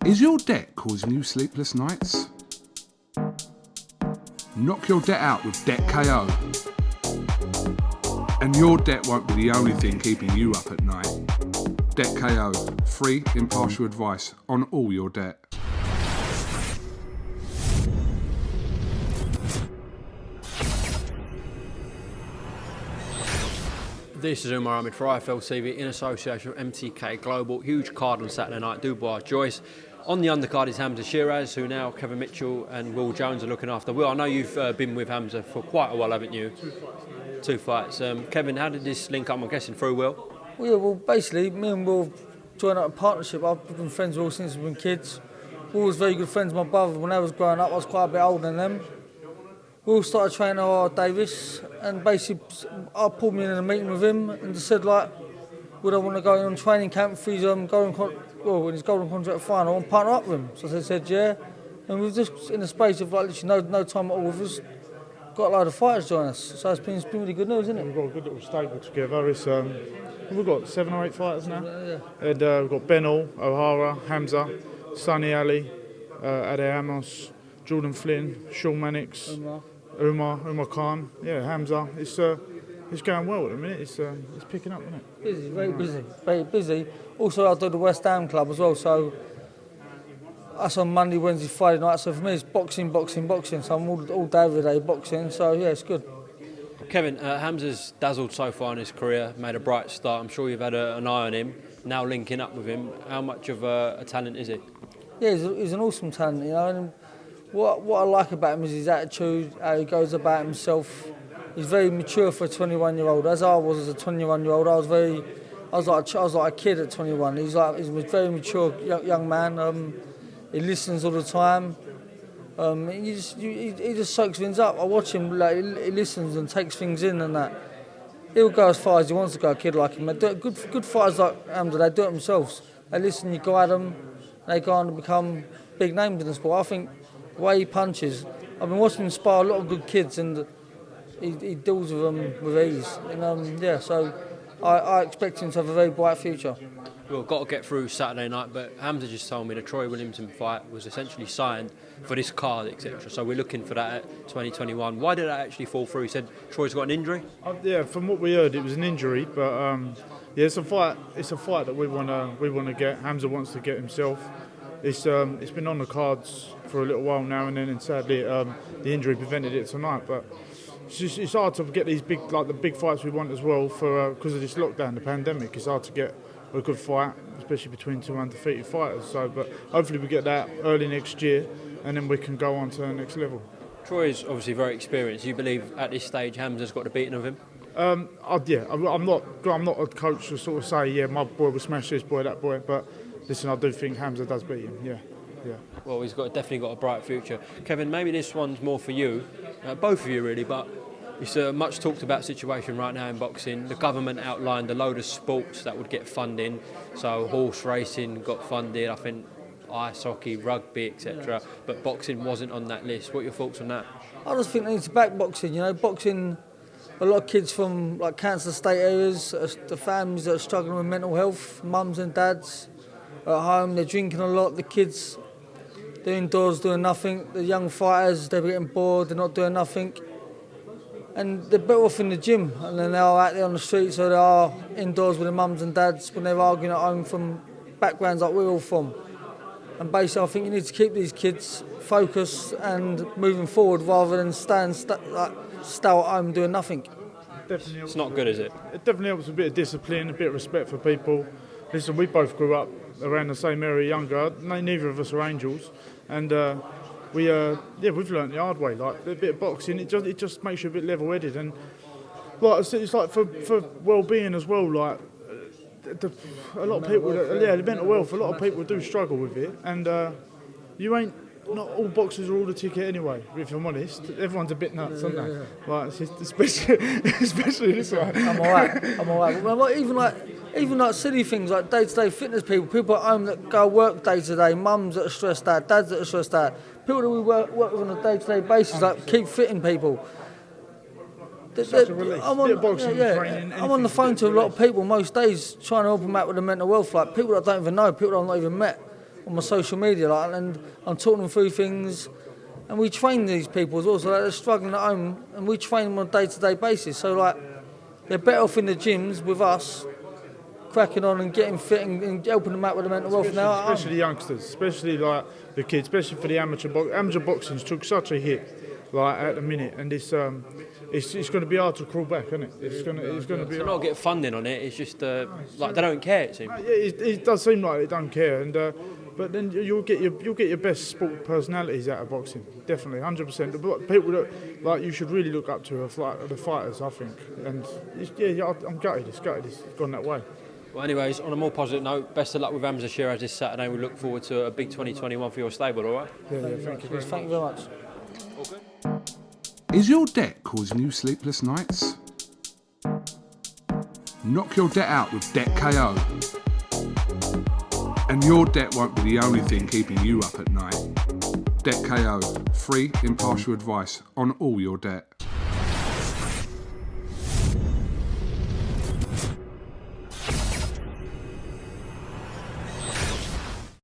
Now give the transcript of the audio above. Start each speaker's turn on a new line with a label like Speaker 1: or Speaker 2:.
Speaker 1: Is your debt causing you sleepless nights? Knock your debt out with Debt KO. And your debt won't be the only thing keeping you up at night. Debt KO, free impartial advice on all your debt.
Speaker 2: This is UMAR AHMED for IFL-TV in association with MTK Global. Huge card on Saturday night, Dubai Joyce. On the undercard is Hamza Sheeraz, who now Kevin Mitchell and Will Jones are looking after. Will, I know you've been with Hamza for quite a while, haven't you? 2 fights. Kevin, how did this link up? I'm guessing through Will?
Speaker 3: Well, basically, me and Will joined up a partnership. I've been friends with Will since we've been kids. Will was very good friends with my brother. When I was growing up, I was quite a bit older than them. Will started training at Davis, and basically I pulled me in a meeting with him and just said, like, would I want to go on training camp for his in his golden contract final and partner up with him? So they said, yeah. And we've just, in the space of like literally no time at all, we've just got a load of fighters join us. So it's been really good news, isn't it?
Speaker 4: We've got a good little stable together. It's, we've got 7 or 8 fighters now.
Speaker 3: Yeah.
Speaker 4: And we've got Ben Hall, O'Hara, Hamza, Sonny Ali, Ade Amos, Jordan Flynn, Sean Mannix, Umar Khan. Yeah, Hamza. It's going well at the minute. It's picking up, isn't it?
Speaker 3: Busy, very busy. Also, I do the West Ham Club as well, so that's on Monday, Wednesday, Friday night. So for me, it's boxing. So I'm all day, every day boxing. So yeah, it's good.
Speaker 2: Kevin, Hamza's dazzled so far in his career, made a bright start. I'm sure you've had an eye on him. Now linking up with him, how much of a talent is he?
Speaker 3: Yeah, he's an awesome talent, you know. And what I like about him is his attitude, how he goes about himself. He's very mature for a 21-year-old. As I was as a 21-year-old, I was like a kid at 21. He's a very mature young man. He listens all the time. He just soaks things up. I watch him, like, he listens and takes things in and that. He'll go as far as he wants to go, a kid like him. They do it, good fighters like Hamza, they do it themselves. They listen, you guide them, they go on to become big names in the sport. I think the way he punches, I've been watching him inspire a lot of good kids, and he deals with them with ease. And so I expect him to have a very bright future.
Speaker 2: We've got to get through Saturday night, but Hamza just told me the Troy Williamson fight was essentially signed for this card, etc. So we're looking for that at 2021. Why did that actually fall through? He said Troy's got an injury?
Speaker 4: Yeah, from what we heard, it was an injury, but yeah, it's a fight that we want to get. Hamza wants to get himself. It's been on the cards for a little while now, and then sadly the injury prevented it tonight. But it's hard to get these the big fights we want as well because of this lockdown, the pandemic. It's hard to get a good fight, especially between 2 undefeated fighters. So, but hopefully we get that early next year, and then we can go on to the next level.
Speaker 2: Troy is obviously very experienced. You believe at this stage Hamza's got the beating of him?
Speaker 4: I'm not a coach to sort of say, yeah, my boy will smash this boy, that boy. But listen, I do think Hamza does beat him. Yeah.
Speaker 2: Well, he's definitely got a bright future. Kevin, maybe this one's more for you, both of you really, but it's a much talked about situation right now in boxing. The government outlined a load of sports that would get funding. So horse racing got funded, I think ice hockey, rugby, etc. But boxing wasn't on that list. What are your thoughts on that?
Speaker 3: I just think they need to back boxing. You know, boxing. A lot of kids from like cancer state areas, the families that are struggling with mental health, mums and dads at home, they're drinking a lot. The kids, they're indoors doing nothing. The young fighters, they're getting bored, they're not doing nothing. And they're better off in the gym, and then they are out there on the streets, so they are indoors with their mums and dads when they're arguing at home from backgrounds like we're all from. And basically, I think you need to keep these kids focused and moving forward rather than staying still at home doing nothing.
Speaker 2: It's not good, is it? It
Speaker 4: definitely helps with a bit of discipline, a bit of respect for people. Listen, we both grew up around the same area, younger. Neither of us are angels, and we've learnt the hard way. Like a bit of boxing, it just makes you a bit level-headed, and like it's like for well-being as well. Like a lot of people, the mental health. A lot of people do struggle with it, and not all boxers are all the ticket anyway. If I'm honest, everyone's a bit nuts, aren't they? Like especially this one.
Speaker 3: I'm alright. Well, even like silly things like day-to-day fitness people at home that go work day-to-day, mums that are stressed out, dads that are stressed out, people that we work with on a day-to-day basis, like keep fitting people. I'm on the phone to a lot of people most days trying to help them out with the mental health, like people that I don't even know, people that I've not even met. on my social media, like, and I'm talking them through things. And we train these people as well, so like, they're struggling at home, and we train them on a day-to-day basis. So like, they're better off in the gyms with us, cracking on and getting fit and helping them out with the mental health now.
Speaker 4: Especially the youngsters, especially like the kids, especially for the amateur boxing. Amateur boxing's took such a hit, like at the minute, and it's going to be hard to crawl back, isn't it? It's going to be.
Speaker 2: To not get funding on it, it's just like they don't care. It seems.
Speaker 4: Yeah, it does seem like they don't care, and but then you'll get your best sport personalities out of boxing, definitely, 100%. The people that like you should really look up to are the fighters, I think, and I'm gutted. It's gone that way.
Speaker 2: Well, anyways, on a more positive note, best of luck with Hamza Sheeraz this Saturday. We look forward to a big 2021 for your stable, all right?
Speaker 4: Yeah, thank you.
Speaker 3: Thank you very much.
Speaker 1: Is your debt causing you sleepless nights? Knock your debt out with Debt KO. And your debt won't be the only thing keeping you up at night. Debt KO, free impartial advice on all your debt.